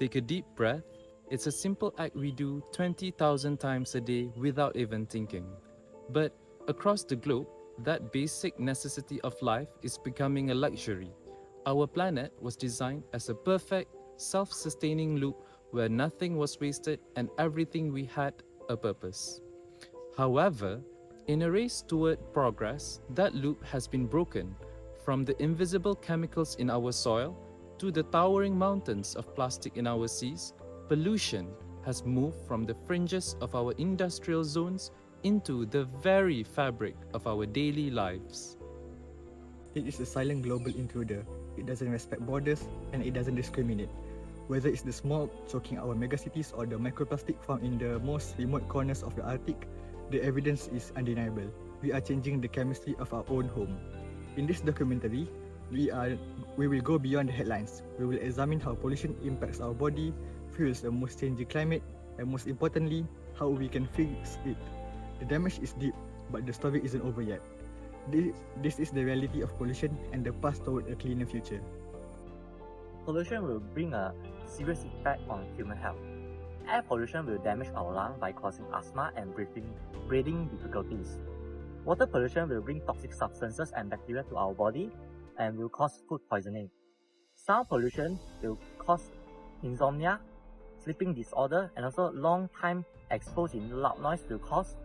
Take a deep breath. It's a simple act we do 20,000 times a day without even thinking. But across the globe, that basic necessity of life is becoming a luxury. Our planet was designed as a perfect, self-sustaining loop where nothing was wasted and everything we had a purpose. However, in a race toward progress, that loop has been broken. From the invisible chemicals in our soil to the towering mountains of plastic in our seas, pollution has moved from the fringes of our industrial zones into the very fabric of our daily lives. It is a silent global intruder. It doesn't respect borders and it doesn't discriminate. Whether it's the smog choking our megacities or the microplastic found in the most remote corners of the Arctic, the evidence is undeniable. We are changing the chemistry of our own home. In this documentary, we will go beyond the headlines. We will examine how pollution impacts our body, fuels the most changing climate, and most importantly, how we can fix it. The damage is deep, but the story isn't over yet. This is the reality of pollution and the path toward a cleaner future. Pollution will bring a serious effect on human health. Air pollution will damage our lungs by causing asthma and breathing difficulties. Water pollution will bring toxic substances and bacteria to our body and will cause food poisoning. Sound pollution will cause insomnia, sleeping disorder, and also long time exposed in loud noise will cause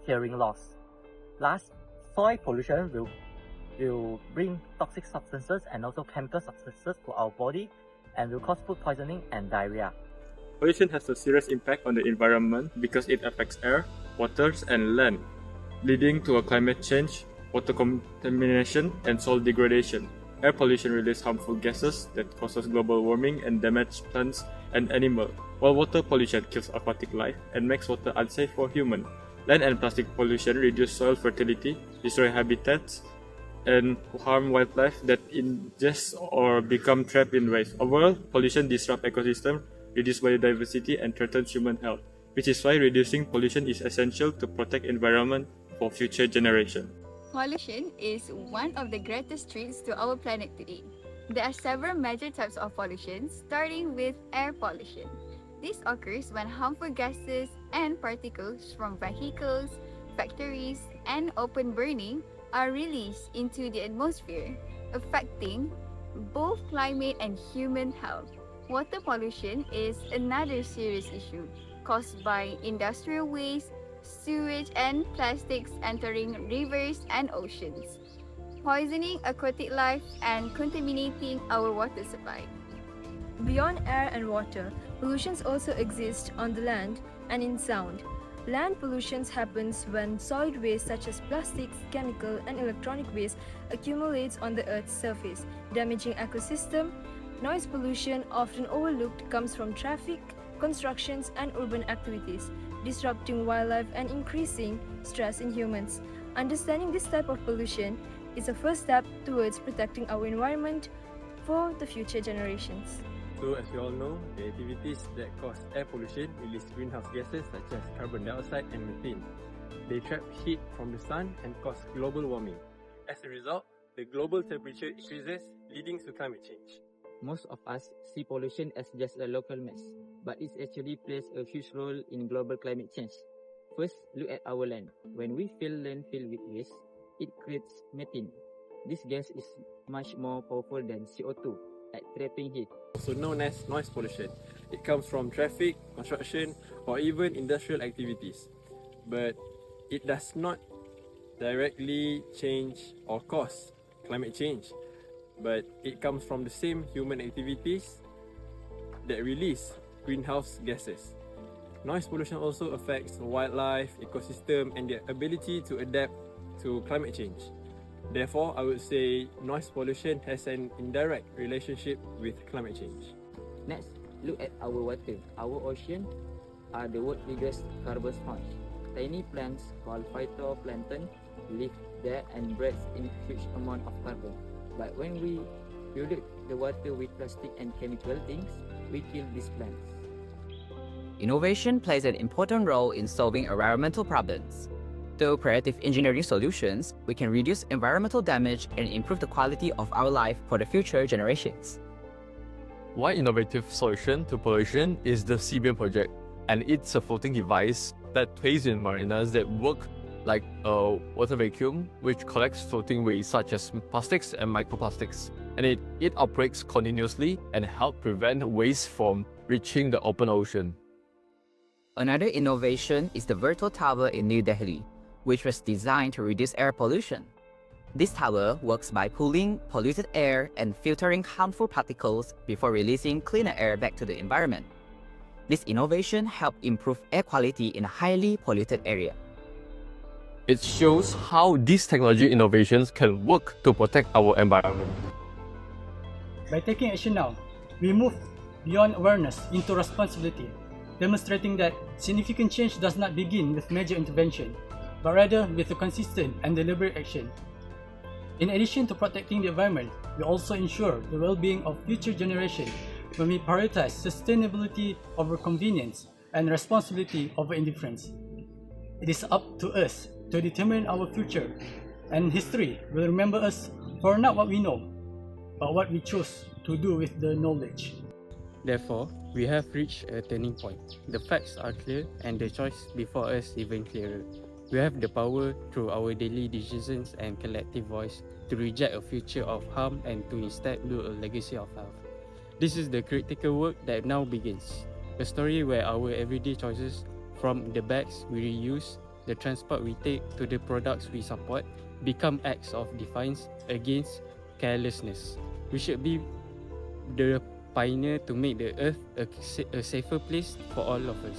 hearing loss. Last, soil pollution will bring toxic substances and also chemical substances to our body and will cause food poisoning and diarrhea. Pollution has a serious impact on the environment because it affects air, waters, and land, leading to a climate change, water contamination, and soil degradation. Air pollution releases harmful gases that causes global warming and damage plants and animals, while water pollution kills aquatic life and makes water unsafe for humans. Land and plastic pollution reduce soil fertility, destroy habitats, and harm wildlife that ingest or become trapped in waste. Overall, pollution disrupts ecosystems, reduces biodiversity, and threatens human health, which is why reducing pollution is essential to protect environment for future generations. Pollution is one of the greatest threats to our planet today. There are several major types of pollution, starting with air pollution. This occurs when harmful gases and particles from vehicles, factories, and open burning are released into the atmosphere, affecting both climate and human health. Water pollution is another serious issue caused by industrial waste, sewage, and plastics entering rivers and oceans, poisoning aquatic life and contaminating our water supply. Beyond air and water, pollutions also exist on the land and in sound. Land pollution happens when solid waste such as plastics, chemical, and electronic waste accumulates on the Earth's surface, damaging ecosystem. Noise pollution, often overlooked, comes from traffic, constructions, and urban activities, disrupting wildlife and increasing stress in humans. Understanding this type of pollution is a first step towards protecting our environment for the future generations. So as we all know, the activities that cause air pollution release greenhouse gases such as carbon dioxide and methane. They trap heat from the sun and cause global warming. As a result, the global temperature increases, leading to climate change. Most of us see pollution as just a local mess, but it actually plays a huge role in global climate change. First, look at our land. When we fill land filled with waste, it creates methane. This gas is much more powerful than CO2 at trapping heat. Also known as noise pollution. It comes from traffic, construction, or even industrial activities. But it does not directly change or cause climate change. But it comes from the same human activities that release greenhouse gases. Noise pollution also affects wildlife, ecosystem, and their ability to adapt to climate change. Therefore, I would say noise pollution has an indirect relationship with climate change. Next, look at our water. Our oceans are the world's biggest carbon sponge. Tiny plants called phytoplankton live there and breathe in huge amount of carbon. But when we pollute the water with plastic and chemical things, we kill these plants. Innovation plays an important role in solving environmental problems. Through creative engineering solutions, we can reduce environmental damage and improve the quality of our life for the future generations. One innovative solution to pollution is the CBM project, and it's a floating device that plays in marinas that work like a water vacuum, which collects floating waste such as plastics and microplastics. And it operates continuously and helps prevent waste from reaching the open ocean. Another innovation is the Virtual Tower in New Delhi, which was designed to reduce air pollution. This tower works by pulling polluted air and filtering harmful particles before releasing cleaner air back to the environment. This innovation helped improve air quality in a highly polluted area. It shows how these technology innovations can work to protect our environment. By taking action now, we move beyond awareness into responsibility, demonstrating that significant change does not begin with major intervention, but rather with a consistent and deliberate action. In addition to protecting the environment, we also ensure the well-being of future generations when we prioritize sustainability over convenience and responsibility over indifference. It is up to us to determine our future, and history will remember us for not what we know, but what we choose to do with the knowledge. Therefore, we have reached a turning point. The facts are clear and the choice before us even clearer. We have the power through our daily decisions and collective voice to reject a future of harm and to instead build a legacy of health. This is the critical work that now begins. A story where our everyday choices, from the bags we reuse, the transport we take to the products we support, become acts of defiance against carelessness. We should be the pioneer to make the earth a safer place for all of us.